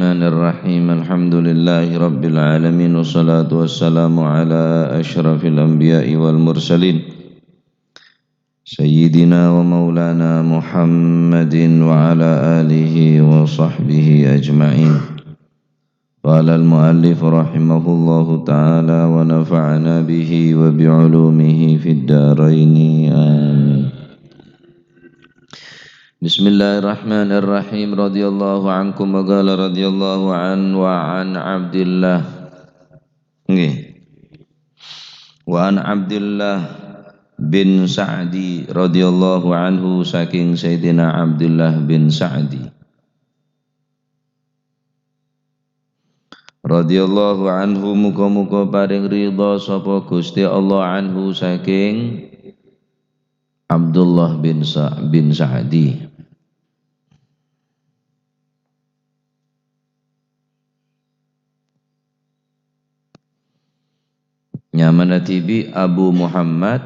Bismillahirrahmanirrahim. Alhamdulillahi rabbil alamin wassalatu wassalamu ala asyrafil anbiya'i wal mursalin sayyidina wa maulana Muhammadin wa ala alihi wa sahbihi ajma'in. Qala al-muallif rahimahullahu ta'ala wa nafa'ana bihi wa bi'ulumihi fid dharaini amin. Bismillahirrahmanirrahim. Radhiyallahu ankum wa qala radhiyallahu an wa an Abdillah. Nggih. Wa an Abdillah bin Sa'di radhiyallahu anhu saking Sayyidina Abdullah bin Sa'di radhiyallahu anhu, muga-muga paring ridha sapa Gusti Allah anhu saking Abdullah bin Sa'di. Nyamana tibi Abu Muhammad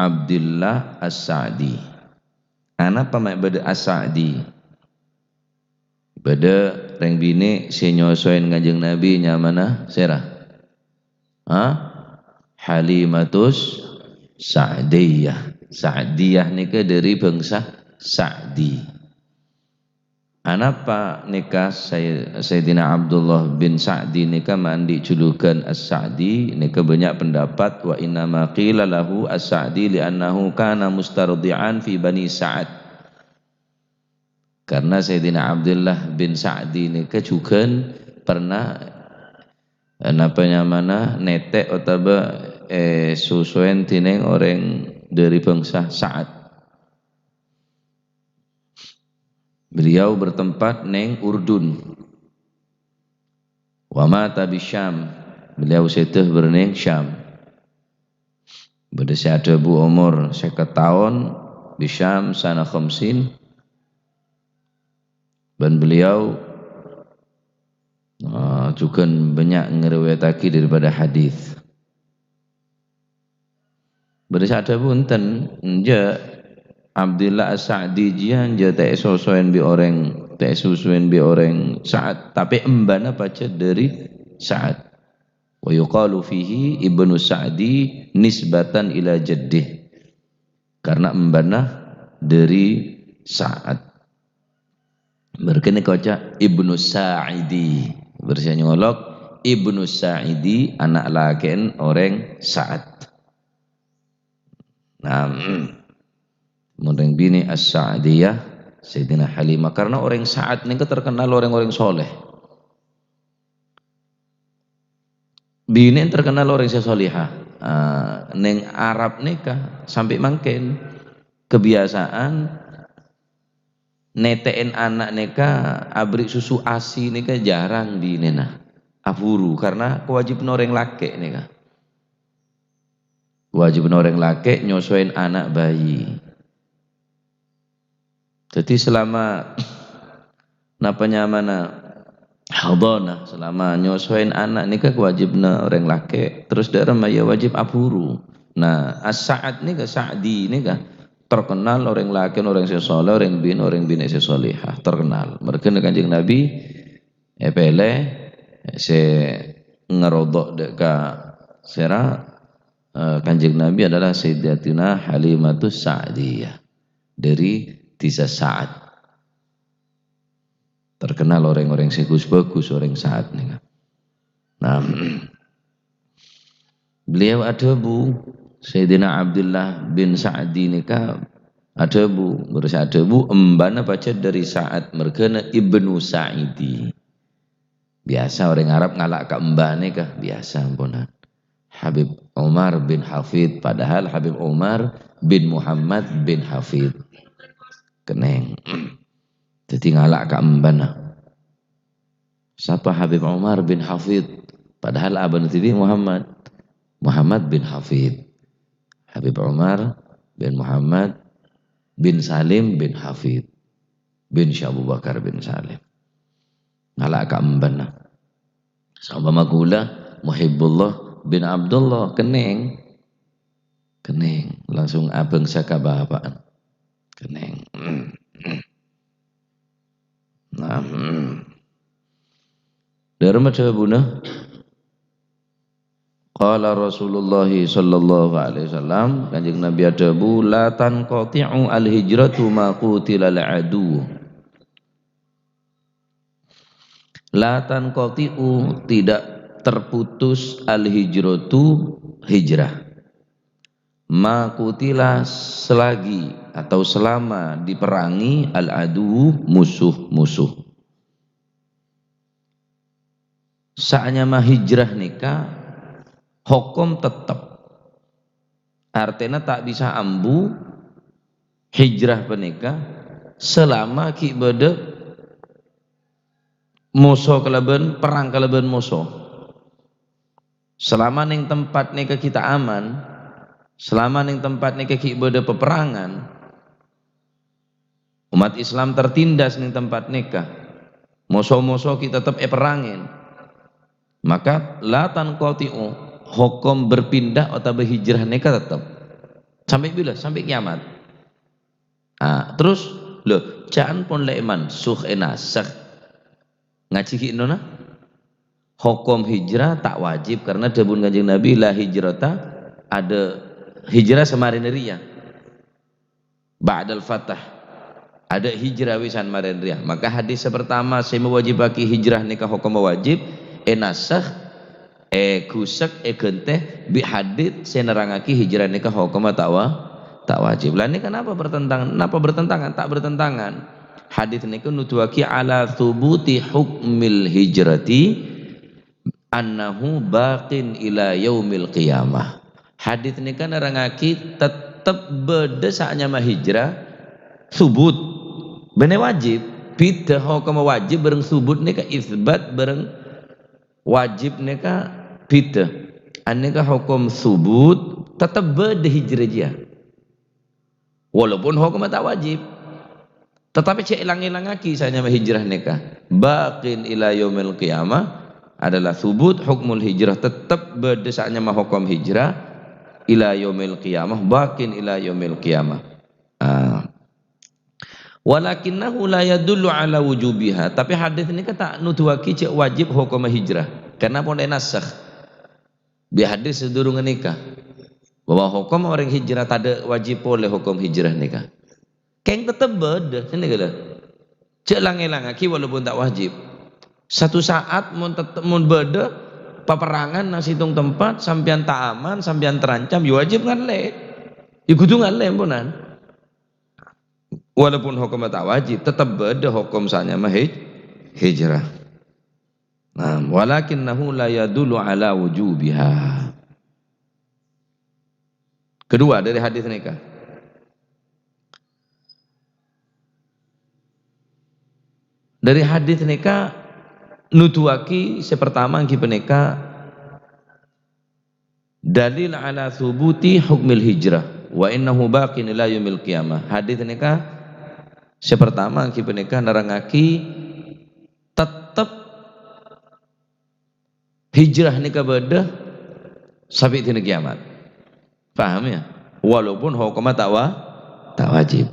Abdullah As-Sa'di. Ana pamak beda As-Sa'di. Beda reng bini senyosoen Kanjeng Nabi nyamana serah. Halimatus Sa'diyah. Sa'diyah nika dari bangsa Sa'di. Anapa nikah Sayyidina Abdullah bin Sa'di nikah mandi julukan As-Sa'di nikah banyak pendapat. Wa inna ma qila lahu As-Sa'di li'annahu kana mustardi'an fi Bani Sa'ad. Karena Sayyidina Abdullah bin Sa'di nikah juga pernah mana netek otaba susuen tineng orang dari bangsa Sa'ad. Beliau bertempat neng Urdun. Wa mata bi Syam. Beliau seteh berneng Syam. Beda ada bu umur 50 tahun di Syam sana khamsin. Dan beliau juga banyak ngeriwayatake daripada hadis. Beda ada bu enten nje Abdullah As-Sa'di jian je tak sesuaian bi orang Sa'ad, tapi embana baca dari Sa'ad. Wa yuqalu fihi Ibnu Sa'di nisbatan ila jaddih. Karena embana dari Sa'ad. Berkene kaca Ibnu Sa'idi. Bersih nyolok Ibnu Sa'idi anak laken orang Sa'ad. Mundeng bini As-Sa'diyah Sayyidina Halimah, karena orang Sa'ad ini terkenal orang-orang soleh. Bini terkenal orang solihah. Neng Arab nikah sampai mangken kebiasaan netein anak nikah abrik susu asi nikah jarang di nena aburu, karena kewajiban orang laki nikah. Kewajiban orang laki nyosoin anak bayi. Jadi selama hadana, selama nyosoin anak nikah wajibna orang laki, terus darah maya wajib aburu. Nah, As-Sa'ad nikah Sa'di nikah terkenal orang laki, orang sesoleh, orang bin sesolihah terkenal. Mereka Kanjeng Nabi epele se ngerodok deka sera Kanjeng Nabi adalah Sayyidatina Halimatus Sa'diyah dari Disa Sa'ad. Terkenal orang-orang segus bagus orang Sa'ad nih. Nah, beliau ada bu Sayyidina Abdullah bin Sa'di nikah ada bu embana baca dari Sa'ad mergana Ibnu Sa'idi. Biasa orang Arab ngalak ke embah nikah biasa ampunan. Habib Umar bin Hafid, padahal Habib Umar bin Muhammad bin Hafid. Keneng. Jadi ngalak ka embana. Siapa Habib Umar bin Hafid? Padahal abang TV Muhammad bin Hafid. Habib Umar bin Muhammad bin Salim bin Hafid bin Abu Bakar bin Salim. Ngalak ka embana. Sama magula Muhibbullah bin Abdullah keneng. Langsung abang saka bapaan. Keneng. Nah, Dari madhabuna qala Rasulullah sallallahu alaihi wasallam, Kanjeng Nabi adabu la tanqati'u al-hijratu ma qutilal adu. La tanqati'u, tidak terputus al-hijratu, hijrah. Ma qutila, selagi atau selama diperangi al-adu, musuh-musuh. Saatnya mah hijrah nikah hukum tetap, artinya tak bisa ambu hijrah penikah selama ki bede musuh kelaban, perang kelaban musuh. Selama ning tempat nikah kita aman, selama ning tempat nikah ki bede peperangan, umat Islam tertindas ning tempat nikah, musuh-musuh kita tetap perangin, maka la tanqati'u, hukum berpindah atau berhijrah nikah tetap sampai bila? Sampai kiamat. Terus loh, jangan pun leman suh enasakh ngaji kinona hukum hijrah tak wajib, karena debun Kanjeng Nabi la hijrata, ada hijrah semarineriya ba'dal fatah, ada hijrah wisan marineriya. Maka hadis pertama saya mewajibaki hijrah nikah hukum wajib enasakh kusak genteh bi hadits saya nerangaki hijrah nikah hukum tak wajib. Lah ini kenapa bertentangan? Kenapa bertentangan? Tak bertentangan. Hadits niku nuduhaki ala thubuti hukmil hijrati annahu baqin ila yaumil qiyamah. Hadits niku nerangaki tetap beda saatnya mah hijrah subut bene wajib, bida hukum wajib bareng subut nika isbat bareng wajib nika bida. Aneka hukum subut tetap beda hijrah dia, walaupun hukum tak wajib, tetapi cek ilang-ilang lagi saya hijrah nikah baqin ila yaumil qiyamah adalah subut hukmul hijrah, tetap beda saatnya mah hukum hijrah ila yaumil qiyamah, baqin ila yaumil qiyamah. Walakinnahu la yadullu ala wujubiha, tapi hadis ini kata nuduhaki cek wajib hukum hijrah, karena pun nasakh di hadis sedurungan nikah bahwa hukum orang hijrah tak wajib oleh hukum hijrah nikah. Keng tetap beda ini kata cek lang-elang aki walaupun tak wajib, satu saat mun beda peperangan nasi tung tempat sampian tak aman, sampian terancam, ya wajib ngaleh, ya kudu ngaleh punan. Walaupun hukum tak wajib tetap beda hukum sanya mah hijrah. Nah, walakinnahu la yadullu ala wujubiha. Kedua dari hadis nikah, dari hadis nikah nutuaki sepertama ki penika dalil ala thubuti hukmil hijrah wa innahu baqin ila yaumil qiyamah. Hadis nikah sepertama ki penika nerangaki tetap hijrah nikah beda sampai dina kiamat. Paham ya? Walaupun hukum tak wajib.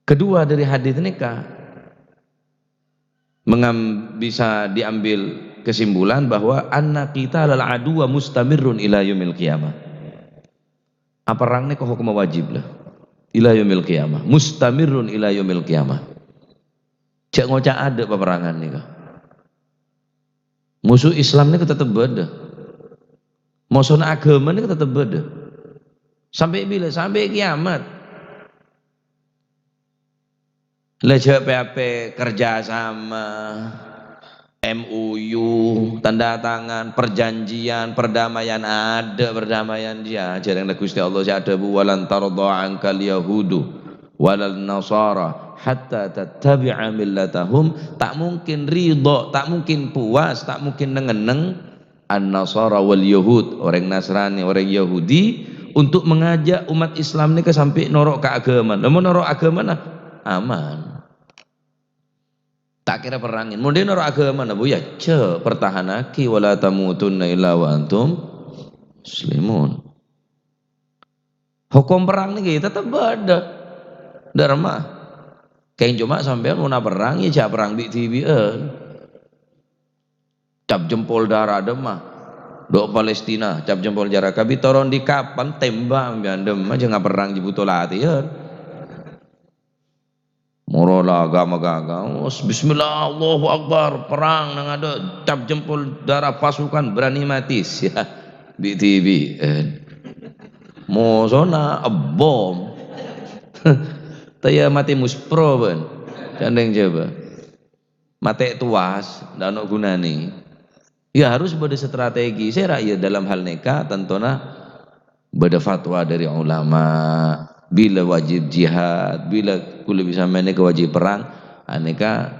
Kedua dari hadis nikah bisa diambil kesimpulan bahwa anna qitalal aduwa mustamirrun ila yaumil qiyamah. Perang nikah hukum wajib lah ila yaumil qiyamah, mustamirrun ila yaumil qiyamah. Cek ngocak ada peperangan nikah. Musuh Islam ini tetap beda, musuh agama ini tetap beda. Sampai bila? Sampai kiamat. Lejak PAP kerjasama, MUU, tanda tangan, perjanjian, perdamaian, ada perdamaian dia. Jarang Gusti Allah ada bu walan tardha ankal yahudu walal nasara hatta tattabi'a millatahum. Tak mungkin ridho, tak mungkin puas, tak mungkin nengeneng an-nasara wal yahud, orang Nasrani, orang Yahudi, untuk mengajak umat Islam ini ke sampai norok ke agama. Namun norok agama nah aman, tak kira perangin. Mungkin norok agama nah bu ya pertahanaki wala tamutunna illa wa antum muslimun. Hukum perang ini tetap ada dharma. Kayak cuma sampai mau perang ya cak perang di TV. cap jempol darah demah dok Palestina cap jempol darah kabi toron di kapan tembak biandem aja nggak perang jibuto latihan morola agama gagal bismillah Allahu Akbar perang nang ada cap jempol darah pasukan berani mati ya BTV mau zona bom taya mati muspro ben candeng coba mati tuas dan gunani ya harus beda strategi saya raya dalam hal nikah tentunya beda fatwa dari ulama bila wajib jihad bila kulit bisa menikah wajib perang aneka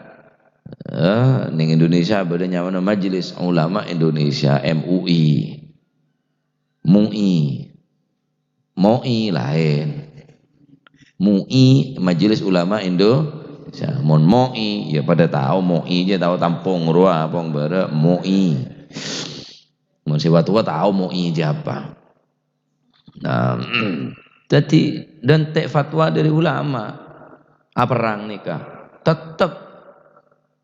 ning Indonesia beda nyawa majelis ulama Indonesia MUI MUI lain MUI majelis ulama Indonesia mon MUI ya pada tahu MUI aja tahu tampung ruah pong bare MUI mon siwa tua tahu MUI aja apa nah jadi dan tek fatwa dari ulama perang nikah tetap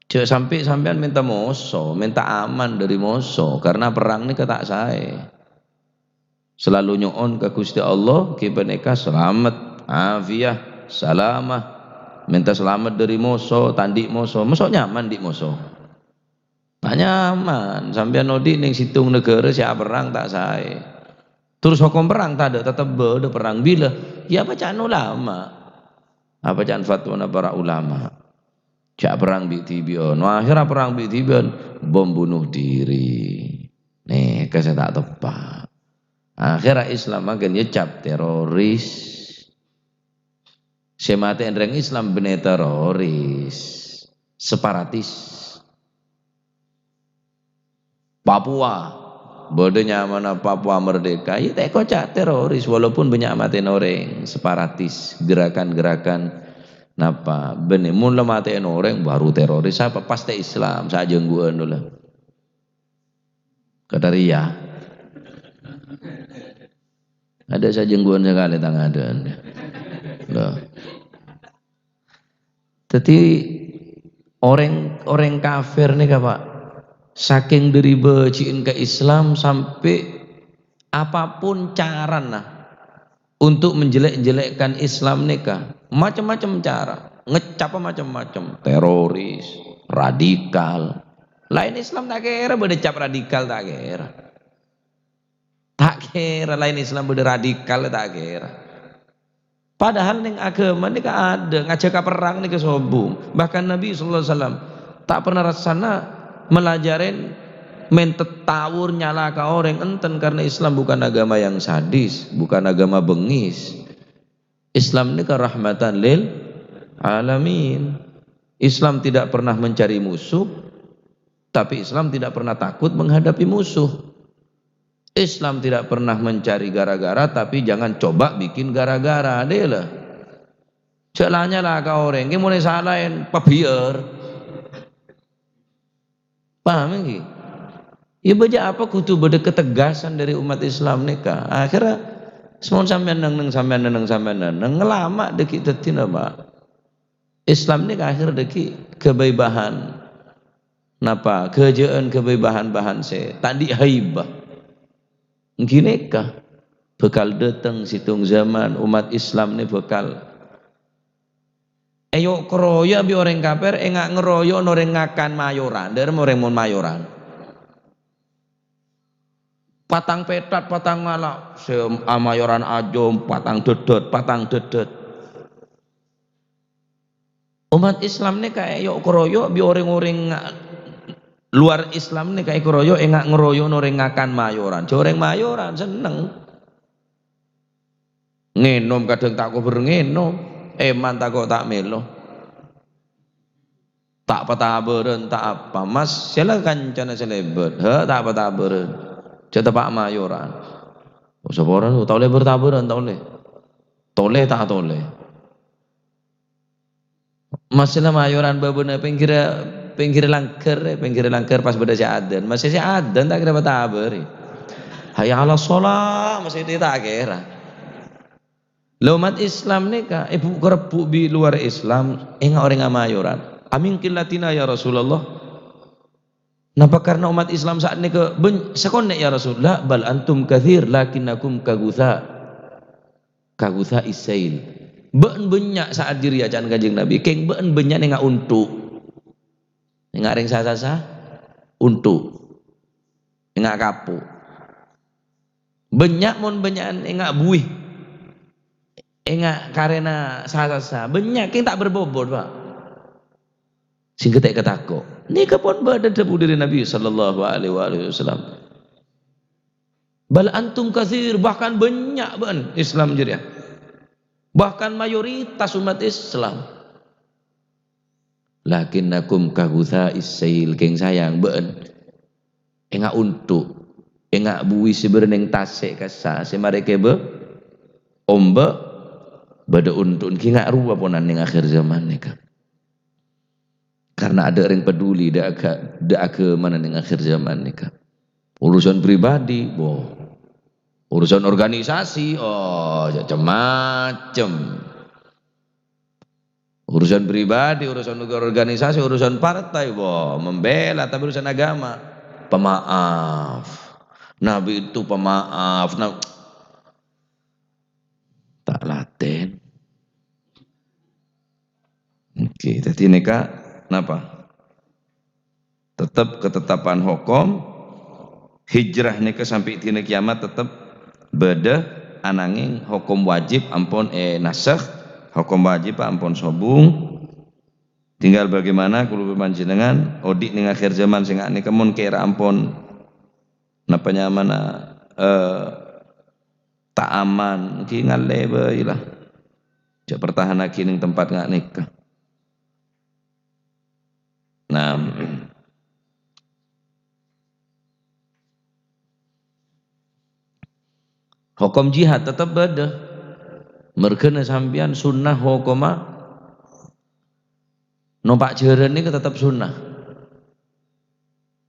sampai sampean minta moso minta aman dari moso karena perang nikah tak saya selalu nyoon ke Gusti Allah kita nikah selamat afiah salamah minta selamat dari moso tandik moso nyaman di moso tak nyaman sampean nodi ning situng negara siapa perang tak saya terus hukum perang tak ada tetap ada perang bila ya bacaan ulama apa bacaan fatwa para ulama cak perang bitibion akhirnya perang bitibion bom bunuh diri nih saya tak tepat akhirnya Islam makin cap teroris semate enreng Islam bener teroris separatis Papua bodohnya mana Papua merdeka ya tak kocak teroris walaupun banyak mati orang separatis gerakan-gerakan napa bener mun mati orang baru teroris apa pasti Islam saja gua dulu kata Ria ada saja jengguan sekali tangan ada loh jadi orang kafir nih Pak saking dari beciin ke Islam sampai apapun cara nah untuk menjelek-jelekkan Islam nikah macam-macam cara ngecap macam-macam teroris radikal lain Islam tak kira berdecap radikal tak kira lain Islam beda radikal tak kira padahal ning agama ini ada ngajak perang nih kesobung bahkan Nabi SAW tak pernah rasana melajarin mentetawur nyala ke orang enten karena Islam bukan agama yang sadis bukan agama bengis Islam ini kan rahmatan lil alamin Islam tidak pernah mencari musuh tapi Islam tidak pernah takut menghadapi musuh Islam tidak pernah mencari gara-gara tapi jangan coba bikin gara-gara deh lah celahnya lah kau orang ini mulai salahin pabiar paham ini ya baca apa kutu beda ketegasan dari umat Islam nikah akhirnya semua sampean neng ngelama deki tetina Pak Islam nikah akhir deki kebebahan napa kejaan kebebahan bahan se tadi haibah gini kah bekal datang situng zaman umat Islam ni bekal ayo keroyo bi orang kafir engak ngeroyo orang ngakan mayoran dari orang mon mayoran patang petat patang ngalak se mayoran ajom patang dedet umat Islam ni kayak ayo keroyo bi orang-orang luar Islam nih kayak keroyo enggak ngeroyo noreng ngakan mayoran joreng mayoran seneng ngenom kadang tak kau berngenom eman tak kau tak melo tak patah beren tak apa mas silakan cana selebet tak patah beren jatuh pak mayoran seorang tu tahu le bertaburan tahu le tole tak tole masalah mayoran babuna pinggir langker pas beda si adan masih si adan tak kira batabar hayya ala sholat masih itu tak kira umat Islam ni kah ibu kerepu di luar Islam enggak orang mayoran amin kilatina ya Rasulullah Napa karena umat Islam saat ini ke sekonek ya Rasulullah, bal antum kathir lakinnakum kagutha isail. Ben banyak saat diri acan kanjeng Nabi, keng ben banyak nengak untuk, nengak ring sasa untuk, nengak kapu, banyak mon banyak nengak buih, nengak karena sasa, banyak keng tak berbobot pak. Singkat ketako. Ni kapon badan debu dari Nabi sallallahu alaihi wasallam. Bal antum kathir, bahkan banyak ban Islam jadi. Bahkan mayoritas umat Islam. Lakinnakum kagutha isail, keng sayang ben. Enggak untuk, enggak bui sebeneng tasik kasa, semareke be omba bada untuk enggak rupa ponan ning akhir zaman nika. Karena ada orang peduli dak ke mana ning akhir zaman nika. Urusan pribadi, boh. Urusan organisasi, oh macam-macam. Urusan pribadi, urusan organisasi, urusan partai, boh membela, tapi urusan agama, pemaaf. Nabi itu pemaaf. Nah, tak laten. Oke, jadi nika, kenapa? Tetap ketetapan hukum, hijrah nika sampai tina kiamat tetap beda ananging hukum wajib ampun nasakh, hukum wajib ampun sobung. Tinggal bagaimana kulo panjenengan odik ning akhir zaman sing nika mun kira ampun napa nyamana tak aman ki ngale bae lah. Jak pertahan lagi ning tempat ngak nikah. Nah, hukum jihad tetap beda. Merkena sampian sunnah hukuma numpak jeren ini tetap sunnah.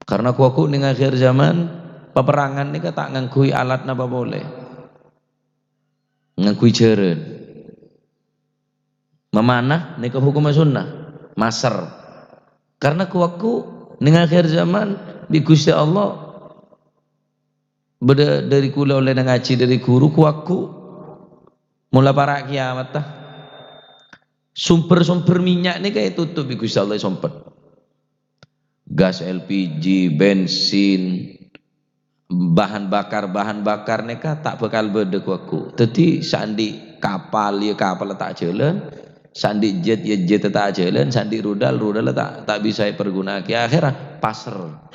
Karena kuaku ning akhir zaman peperangan ini tak ngangkui alat napa boleh. Ngangkui jeren. Memanah nih hukum sunnah. Masar. Karena kuaku ning akhir zaman di Gusti Allah beda dari kula oleh ngaji dari guru kuaku mula para kiamat tah sumber-sumber minyak ini kayak tutup di Gusti Allah sompet gas LPG bensin bahan bakar neka tak bakal beda kuaku jadi sandi kapal ya kapal tak jalan sandi jet ya jet tak jalan sandi rudal tak bisa pergunakan akhirnya pasar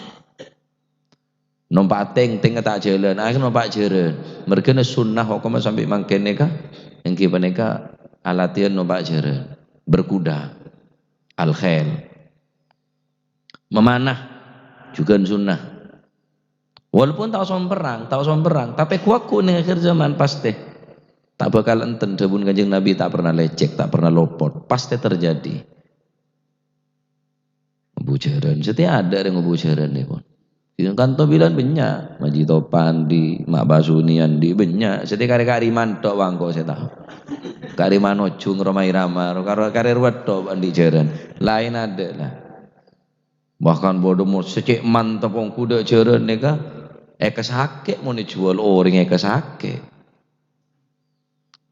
numpak ting tak jalan akhirnya numpak jeren mereka sunnah hukum sampai mangken neka yang kita neka alatian numpak jeren berkuda al-khail memanah juga sunnah walaupun tahu som perang tapi kuaku ning akhir zaman pasti tak bakal enten debun kanjeng Nabi tak pernah lecek tak pernah lopot pasti terjadi ngebu jeren setiap ada yang ngebu jeren nih pun kanto bilang banyak Maji Topan di Mak Basunian di banyak setiap kari mantok wangko saya tahu kari manocung Romai Ramar kari ruwet andi jeren lain ada lah bahkan bodoh mau secek mantap wong kuda jeren neka kesake mau dijual orang kesake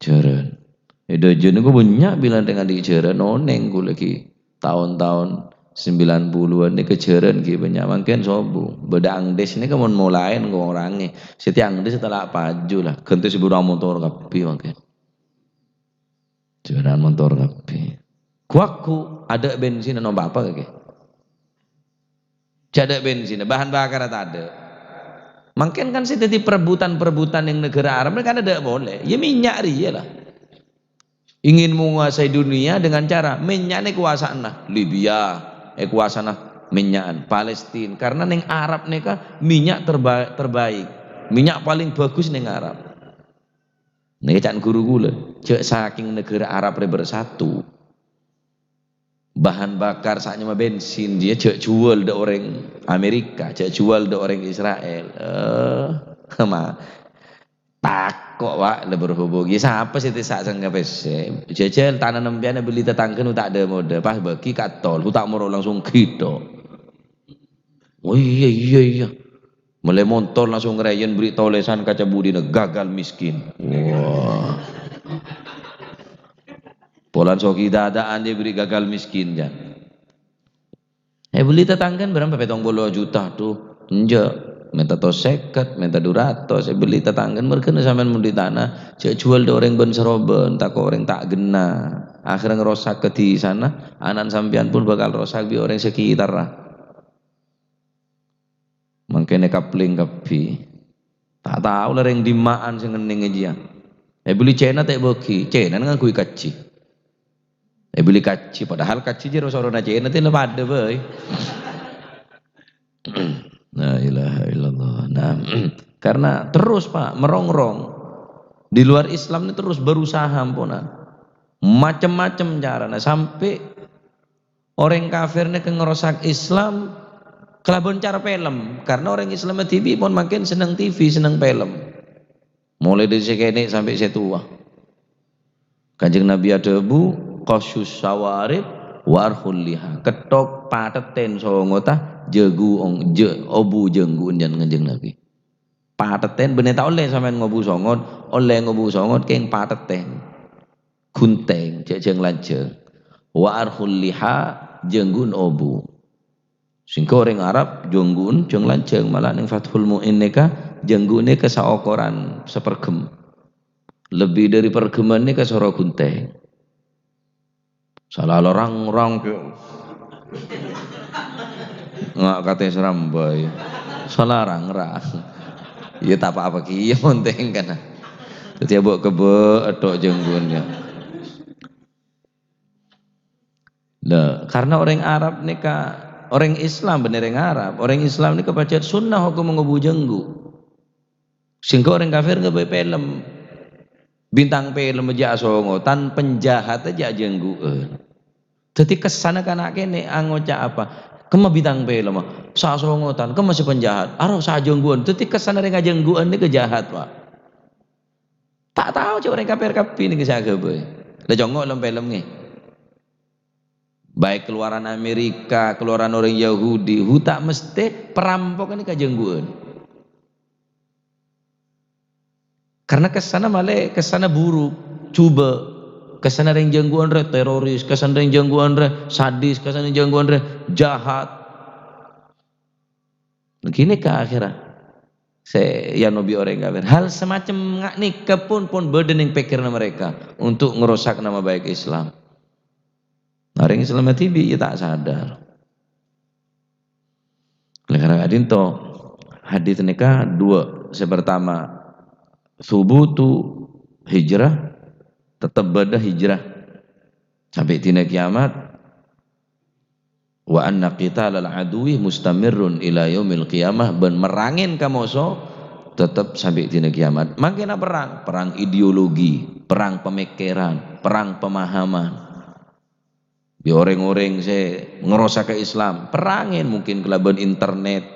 jeren itu jen aku banyak bilang dengan di jeren noneng gue lagi tahun-tahun 90-an ini kejeren ki banyak mungkin sobu bedang des ini kan mulai ngomong orangnya setiang des setelah paju lah ganti sebuah motor kapi mungkin jalan motor kapi kuaku ada bensin nomor apa kaki ada bensin bahan bakar tak ada mungkin kan sih tadi perebutan yang negara Arab mereka ada boleh ya minyak dia lah ingin menguasai dunia dengan cara minyaknya kuasaan lah Libya kuasana minyakan Palestina karena neng Arab neka minyak terbaik minyak paling bagus neng Arab nih can guru gula cek saking negara Arab bersatu bahan bakar saknya mah bensin dia cek jual de orang Amerika cek jual de orang Israel mah takok wak le berhubungi siapa sih tidak sangka pese jejel tanah nembiana beli tetangga tak ada mode pas bagi katol tak mau langsung gitu Oh iya. Mulai motor langsung ngerayen beri tolesan kaca budi gagal miskin. Wah. Polan soki dadaan dia beri gagal miskin ya. Beli tetanggan berapa 70 juta tuh. Enggak. Minta to seket, minta 200. Saya beli tetanggan mereka sampean mun di tanah, cek jual do orang ben seroben, tak orang tak gena. Akhirnya ngerosak ke di sana, anan sampean pun bakal rosak bi orang sekitar lah. Mangkene kapling kapi. Tak tahu lah yang dimaan sing ngening aja. Beli cena tak boki, cena ngangkui kaci. Beli kaci, padahal kaci jero sorona cena teh pada boy. La ilaha illallah. Nah, karena terus Pak merongrong di luar Islam ini terus berusaha ampunan macam-macam caranya sampai orang kafirnya ke ngerosak Islam kelabon cara film karena orang Islam TV pun makin seneng TV seneng film mulai dari sekene sampai setua. Kanjeng Nabi ada bu qasus sawarib warhul liha ketok pateten songota jegu obu jenggun jan Kanjeng Nabi pateten bener tak oleh sampean ngobu songot oleh ngobu songot keng pateten kunteng jeng lanceng warhul liha jenggun obu singko orang Arab jenggun jeng lanceng malah ning Fathul Mu'in neka jenggune ke saokoran sepergem lebih dari pergeman ini ke soro kunteng salah orang ke nggak katanya serambai salah orang ya tak apa-apa kia monteng kan jadi buat kebe atau jenggunnya nah, karena orang Arab nika orang Islam bener yang Arab orang Islam nika baca sunnah hukum mengubu jenggu sehingga orang kafir nggak boleh film bintang film aja songotan penjahat aja jenggu jadi kesana kan kene angoca apa kema bintang film sa songotan kema si penjahat aro sa jengguan jadi kesana dengan jengguan ini kejahat Pak tak tahu cak orang kafir kapi ini kisah boy lah jongok dalam film nih baik keluaran Amerika keluaran orang Yahudi tak mesti perampok ini kejengguan karena kesana malah kesana buruk coba kesana yang jengguan re teroris kesana yang jengguan re sadis kesana yang jengguan re jahat begini ke akhirat ya nabi orang kafir hal semacam ngak nikah pun berdening pikirnya mereka untuk ngerusak nama baik Islam orang Islam TV ya tak sadar oleh karena adinto hadits nikah dua pertama subutu hijrah tetap beda hijrah sampai tina kiamat wa anna qitalal aduwi mustamirrun ila yaumil qiyamah ben merangin kamoso tetap sampai tina kiamat makin perang ideologi perang pemikiran perang pemahaman di orang-orang saya ngerosak ke Islam perangin mungkin kelaban internet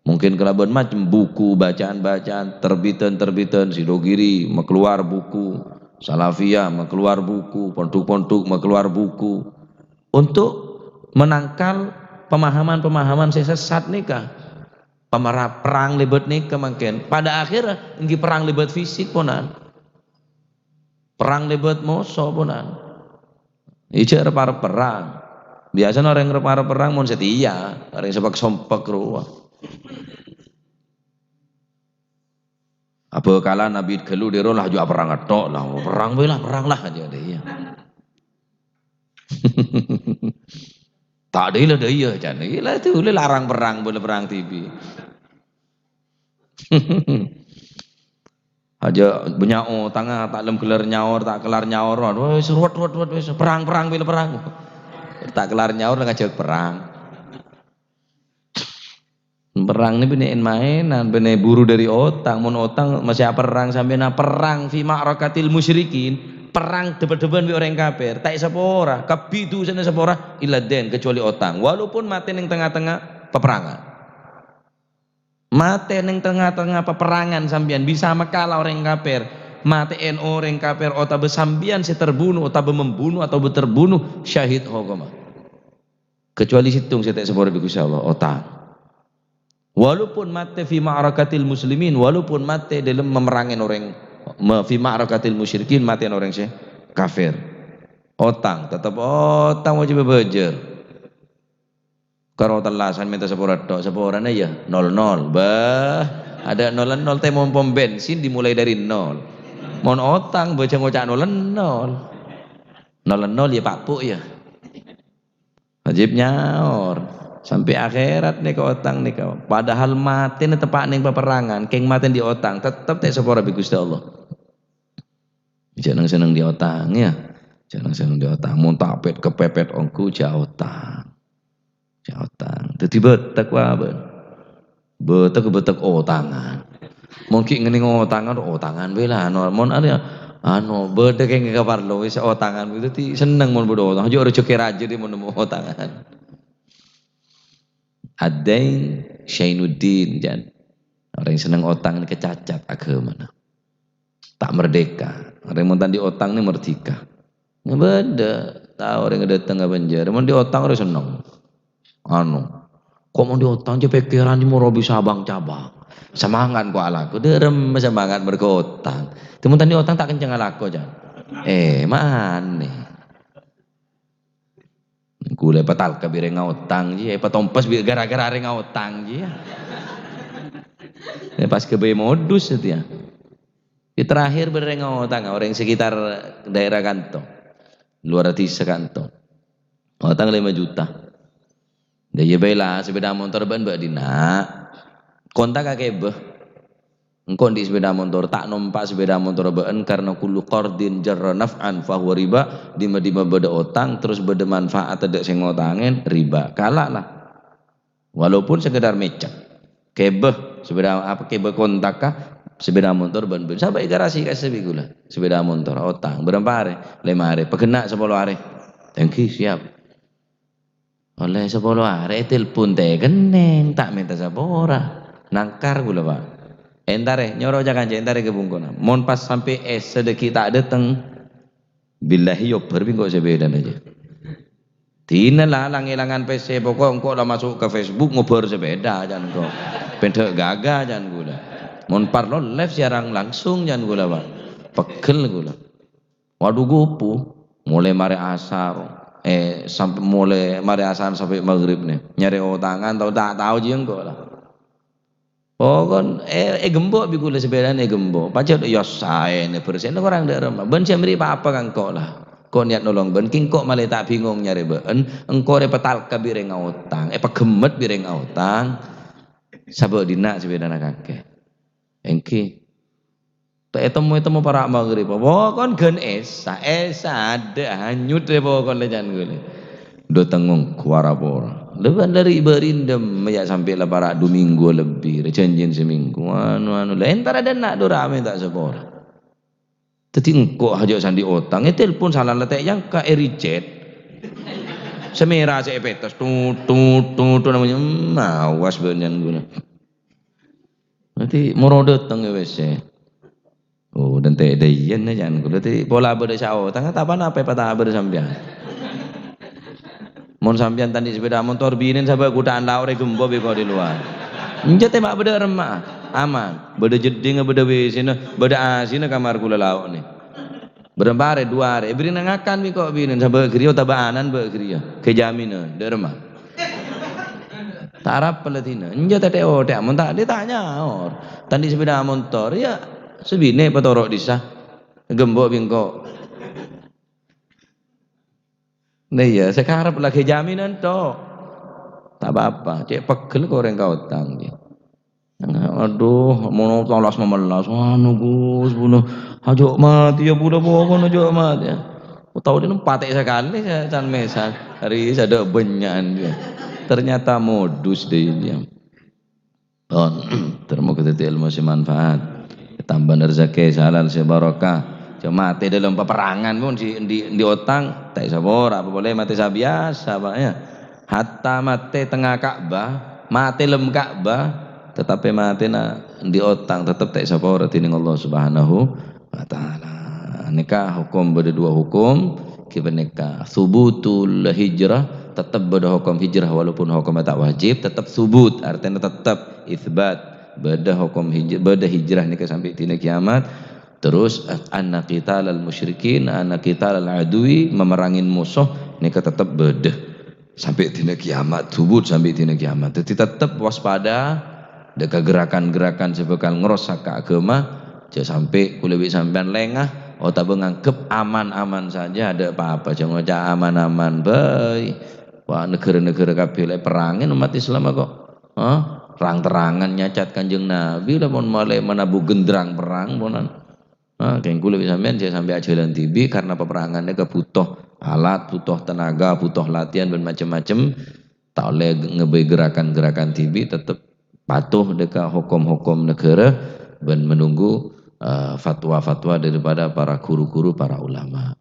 mungkin kelaban macam buku bacaan-bacaan terbitan Sidogiri keluar buku Salafiyah keluar buku pondok-pondok keluar buku untuk menangkal pemahaman-pemahaman sesat nikah pemerah perang lebat nikah makin pada akhirnya ini perang lebat fisik ponan perang lebat moso ponan ijo repar perang biasanya orang repar perang mon setia orang sempak ruah apa kala Nabi gelu dero lah juga perang atok lah perang lah aja deh ya tak ada ilah daya jan ilah itu larang perang boleh perang TV aja banyak tangah tak lem gelar nyaur tak kelar nyaur wes ruwet wes perang bila perang tak kelar nyaur ngajak perang ini benein mainan bener buru dari otang mon otang masih perang sampai perang fi ma'rakatil musyrikin perang debat-debat bi orang kafir tak sepora kabidu sana sepora illa den kecuali otang walaupun mati ning tengah-tengah peperangan mati ning tengah-tengah peperangan sambian bisa makalah orang kafir matiin orang kafir otabe sambian si terbunuh otabe membunuh atau terbunuh syahid hokoma kecuali situng saya tak sepora bi Gusti Allah otang Walaupun mati fi ma'rakatil muslimin, walaupun mati dalam memerangin orang, fi ma'rakatil musyrikin, mati orang sih kafir. Otang, tetap otang wajib bejer. Kalau telasan minta sepura tok, sepurane ya 00. Bah, ada 00 teh mau pom bensin dimulai dari 0. Mon otang baca ngocak 00. 00 ya Pak Pu ya. Wajib nyaur sampai akhirat nih ke otang nih kau. Padahal mati nih tepak nih peperangan, keng mati di otang, tetap teh sepura bi Gusti Allah. Jangan seneng di otang ya. Jangan seneng di otang. Mun tapet kepepet ongku ja otang. Otang, jadi betek wae, betek otangan. Mungkin ngene otangan, otangan bela, mon ada, betek yang kabar lo, wis otangan itu ti seneng mon bodo otang, jo rezeki raja di mon otangan. Adain Syainuddin jan, orang yang seneng otang ini kecacat agama, tak merdeka. Orang yang montan di otang ini merdeka. Beda, tahu orang yang datang ke penjara, mon di otang orang seneng. Kok mau diotang aja pikiran mau robi sabang cabang semangat kok alaku derem semangat berkotang temen tadi otang tak kenceng alaku jan mana gule petal kabire ngautang ji petompas gara-gara are ngautang ji ya pas kebe modus itu ya di terakhir bere ngautang orang sekitar daerah kantong luar hati sekantong utang 5 juta. Dia bela sepeda motor ban mbak Dina kontak kakek beh engkau di sepeda motor tak numpak sepeda motor ben karena kullu qardin jarra naf'an fahuwa riba dima beda otang terus beda manfaat ada sing ngotangin riba kalah lah walaupun sekedar mecak kebeh sepeda apa kebeh kontak kah sepeda motor ben sampai garasi kasih bigula sepeda motor otang berapa hari 5 hari pekena 10 hari thank you siap oleh 10 hari telepon teh geneng tak minta sapora nangkar gula pak entare nyoro jangan entare ke bungkuna mon pas sampai sedekit tak dateng billahi yo berbingkok sebedan aja tina lah ilangan PC pokok engkau lah masuk ke Facebook ngobrol sepeda jangan kok pendek gagah jangan gula mon parlo live siaran langsung jangan gula pak pegel gula waduh gupu mulai mari asar sampai mulai mari asar sampai maghrib nih nyari otangan tahu tak tahu je engkau lah kon gembok bikul sepeda gembok pacet ya saya nih persen orang daerah ben siamri apa kan kau lah kau niat nolong ben king kok malah tak bingung nyari ben engkau repetal kabire ngautang pegemet bire ngautang sabuk dina sepeda kakek engki temu para maghrib kon gen esa ada hanyut deh kon lejan gue do tengong kuarapora leban dari berindem ya sampai lah para 2 minggu lebih janjian seminggu anu entar ada nak do rame tak sepora teti engkau hajo sandi otang telepon salah letek yang ka ericet semera sepetos tut namanya mawas benyan gue nanti moro datang ya wes oh dan teh dayan na jangan berarti pola berdasau tengah tapan apa patah bersambian mon sambian tadi sepeda motor binin sampai kutaan laure gembo beko di luar nje tembak beda remah aman beda jeding beda wisina beda asina kamar kula lauk nih berempare 2 hari beri nangakan beko binin sampai kriyo tabaanan be kriyo kejaminan de remah tarap pelatina nje teh teh mon tak ditanya or tadi sepeda motor ya sebine patorok disah gembok bingkok nah ya sekarang lagi jaminan toh tak apa-apa cek pegel kok orang kau utang dia aduh mau tolos memelas anu Gus bunuh ajo mati ya budak bokon ajo mati ya tahu dia patek sekali can mesan hari ada benyan dia ternyata modus deh dia terima kasih ilmu si manfaat tambah rezeki halal sebarokah cuma mati dalam peperangan pun di otang tak sabor apa boleh mati sabiasa pak ya hatta mati tengah Ka'bah mati lem Ka'bah tetapi mati di otang tetap tak sabor tining Allah Subhanahu wa taala nikah hukum beda 2 hukum kita nikah subutul hijrah tetap beda hukum hijrah walaupun hukumnya tak wajib, tetap subut, artinya tetap itsbat beda hukum hijrah nih sampai tina kiamat. Terus anak kita lal musyrikin, anak kita lal adui, memerangin musuh nih tetap beda sampai tina kiamat, subut sampai tina kiamat. Jadi tetap waspada dekat gerakan-gerakan sebekal ngerosak ke agama, jangan sampai kulewi sampean lengah. Oh tak menganggap aman-aman saja, ada apa-apa, jangan aja aman-aman baik. Wah negara-negara kabeh perangin umat Islam kok. Terang-terangan nyacat Kanjeng Nabi lah, mau mulai menabuh genderang perang ponan. Kayak kulit sampean saya sampai ajalan tibi karena peperangannya kebutuh alat, butuh tenaga, butuh latihan dan macam-macam. Tak oleh ngebay gerakan-gerakan tibi, tetap patuh dekat hukum-hukum negara dan menunggu fatwa-fatwa daripada para guru-guru, para ulama.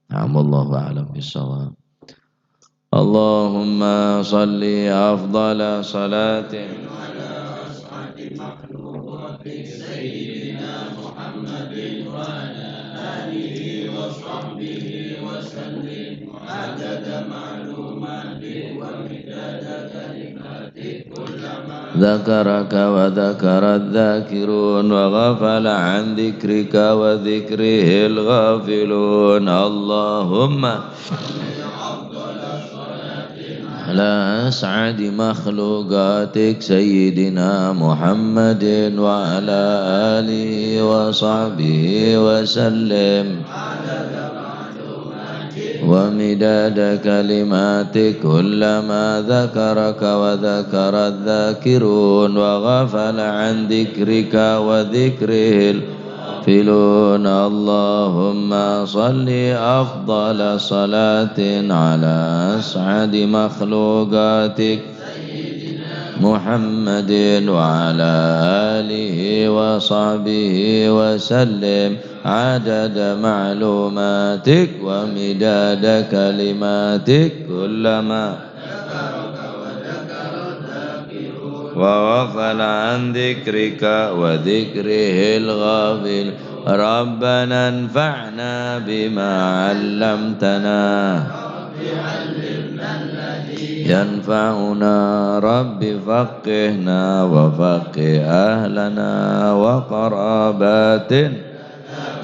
Wallahu a'lam bishawab. Allahumma salli afdala salatin ala as'adi makhluqatik sayyidina Muhammadin wa ala alihi wa sahbihi wa sallim adada ma'lumatik wa midada kalimatik kullama dzakaraka wa dzakara dzakirun wa ghafala an dzikrika wa dzikrihil ghafilun. Allahumma على أسعد مخلوقاتك سيدنا محمد وعلى آله وصحبه وسلم ومداد كلماتك كلما ذكرك وذكر الذاكرون وغفل عن ذكرك وذكره الغافلون. اللهم صل أفضل صلاة على أسعد مخلوقاتك محمد وعلى آله وصحبه وسلم عدد معلوماتك ومداد كلماتك كلما وغفل عن ذكرك وذكره الغافل. ربنا انفعنا بما علمتنا ينفعنا رب فقهنا وفقه أهلنا وقراباتنا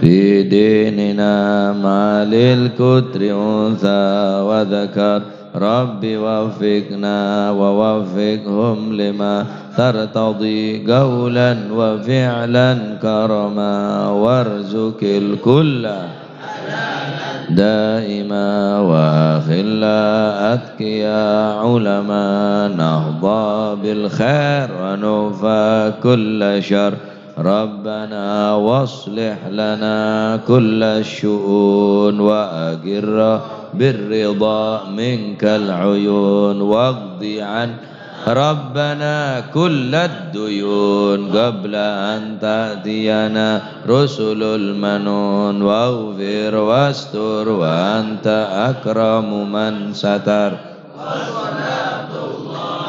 في ديننا ما للكتر أنثى وذكر رب وفقنا ووفقهم لما ترتضي قولا وفعلا كرما وارزق الكل دائما وخلا أتقيا علماء نهضى بالخير ونوفى كل شر. ربنا واصلح لنا كل الشؤون وأقر بالرضا منك العيون واقض عن ربنا كل الديون قبل أن تأتينا رسل المنون واغفر واستر وأنت أكرم من ستر.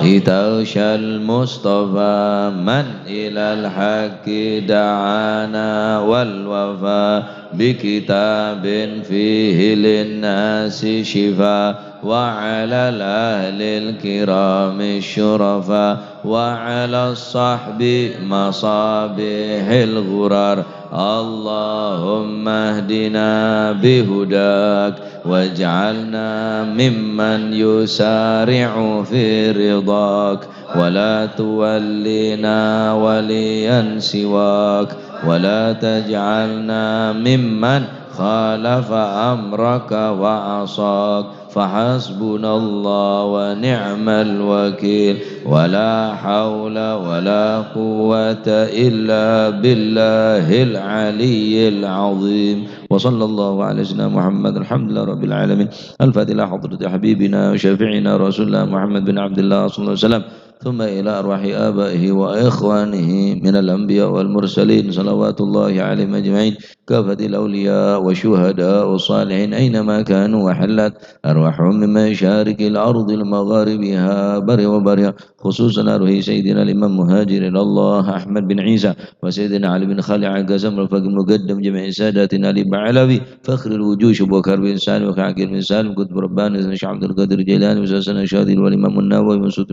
توشى المصطفى من إلى الحق دعانا والوفاء بكتاب فيه للناس شفاء وعلى الأهل الكرام الشرفاء وعلى الصحب مصابيح الغرار. اللهم اهدنا بهداك واجعلنا ممن يسارع في رضاك ولا تولنا وليا سواك ولا تجعلنا ممن خالف أمرك وعصاك. فحسبنا الله ونعم الوكيل ولا حول ولا قوة إلا بالله العلي العظيم. وصلى الله على سيدنا محمد. الحمد لله رب العالمين. الفاتحة حضرة حبيبنا وشفيعنا رسول الله محمد بن عبد الله صلى الله عليه وسلم ثم إلى أرواح آبائه وإخوانه من الأنبياء والمرسلين صلوات الله عليهم أجمعين كافة الأولياء والشهداء والصالحين أينما كانوا وحلت أرواح أرواحهم من مشارق الأرض المغاربها بر وبرها، خصوصا أروح سيدنا الإمام مهاجر إلى الله أحمد بن عيسى، وسيدنا علي بن خالد عكازم رفاق المقدم جميع ساداتنا علي بعلوي فخر الوجوش أبو بكر بن سالم وكعقيل بن سالم قطب رباني شيخ عبد القادر الجيلاني وساسنا شاذلي والإمام النووي ومسعود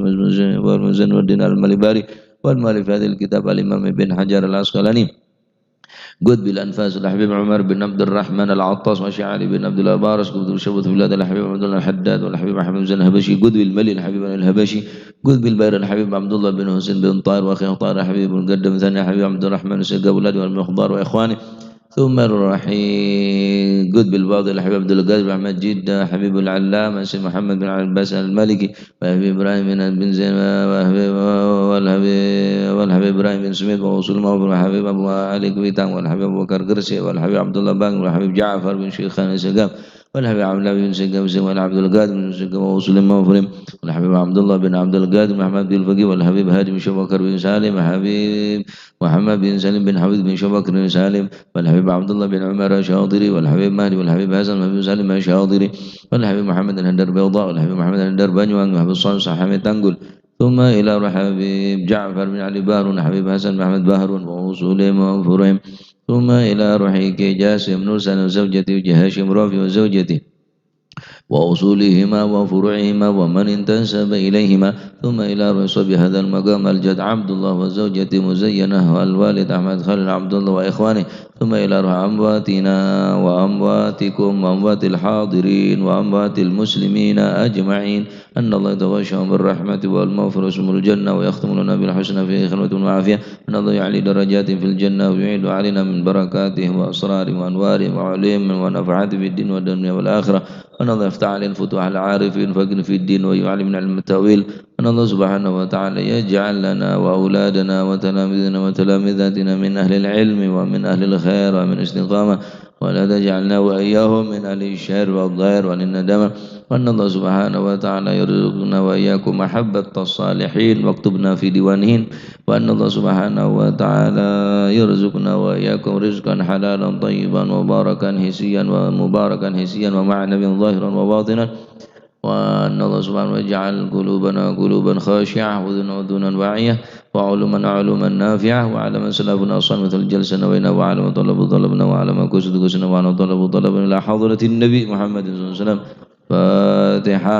والمزن والدين المالباري والمؤلف هذا الكتاب الإمام ابن حجر العسقلاني قد بالأنفاس الحبيب عمر بن عبد الرحمن العطاس وشعري بن عبد الله بارس قد بالشبث بلاد الحبيب عبد الله الحداد والحبيب أحمد بن الهبشي قد بالملي الحبيب الهبشي قد بالبير الحبيب عبد الله بن حسين بن طاهر وأخي طاهر حبيب المقدم ثاني حبيب عبد الرحمن السقا أولادي والمخضار وإخواني ثم الرحيم قد بالباضي الحبيب عبد القادر بن أحمد جدة حبيب العلامة سيد محمد بن عباس المالكي وحبيب إبراهيم بن زين والحبيب إبراهيم بن سميد وسلمى والحبيب أبو علي كويتان والحبيب أبو بكر قرسي والحبيب عبد الله بان والحبيب جعفر بن شيخان سقام والحبيب عبد الله بن سقام والحبيب عبد القادر بن سقام وسلمى وفرم والحبيب عبد الله بن عبد القادر بن محمد بن الفقيه والحبيب هادي بن شبكر بن سالم وحبيب محمد بن سالم بن حبيب بن شبكر بن سالم والحبيب عبد الله بن عمر الشاطري والحبيب مهدي والحبيب حسن بن سالم الشاطري والحبيب محمد الهندر بيضاء والحبيب محمد الهندر بنيوان والحبيب صالح حميد تنقل ثم إلى حبيب جعفر بن علي بهر وحبيب حسن بن أحمد بهر ووصولهم وفرهم ثم إلى روحي جاسم نورسن وزوجتي وجهاشم رافي وزوجتي وأصولهما وفروعهما ومن انتسب إليهما ثم إلى رسول هذا المقام الجد عبد الله وزوجته مزينة والوالد أحمد خالد عبد الله وإخوانه ثم إلى روح أمواتنا وأمواتكم وأموات الحاضرين وأموات المسلمين أجمعين أن الله يتغشهم بالرحمة والمغفرة واسم الجنة ويختم لنا بالحسنى في خلوة وعافية أن الله يعلي درجات في الجنة ويعيد علينا من بركاته وأسراره وأنواره وعليم ونفعات في الدين والدنيا والآخرة أن الله يفتح علينا فتوح العارفين فقر في الدين ويعلمنا علم التأويل أن الله سبحانه وتعالى يجعل لنا وأولادنا وتلاميذنا وتلامذاتنا من أهل العلم ومن أهل الخير ومن الاستقامة ولا تجعلنا وإياهم من أهل الشر والضير والندامة وأن الله سبحانه وتعالى يرزقنا وإياكم محبة الصالحين واكتبنا في ديوانهن وأن الله سبحانه وتعالى يرزقنا وإياكم رزقا حلالا طيبا مباركا حسيا ومباركا حسيا ومعنويا ظاهرا وباطنا وأن الله سبحانه يجعل قلوبنا قلوبا خاشعة وذنونا واعية وعلوما علوما نافعة وعلى من سلفنا صنمة الجلسة نوينا وعلى من طلبنا وعلى من كسد كسنا وعلى طلبنا إلى حضرة النبي محمد صلى الله عليه وسلم فاتحة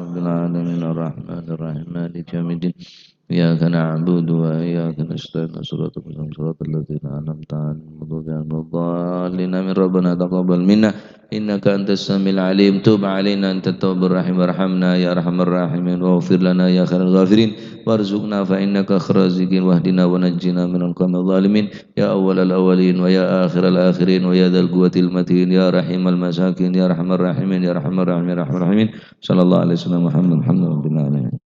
رب العالمين الرحمن الرحيم مالك يوم الدين إياك نعبد وإياك نستعين صراط الذين أنعمت عليهم غير الضالين من ربنا تقبل منا إنك أنت السميع العليم تب علينا أنت التواب الرحيم وارحمنا يا أرحم الراحمين واغفر لنا يا خير الغافرين وارزقنا فإنك خير الرازقين واهدنا ونجنا من القوم الظالمين يا أول الأولين ويا آخر الآخرين ويا ذا القوة المتين يا رحيم المساكين يا أرحم الراحمين يا أرحم الراحمين صلى الله عليه وسلم محمد الحمد لله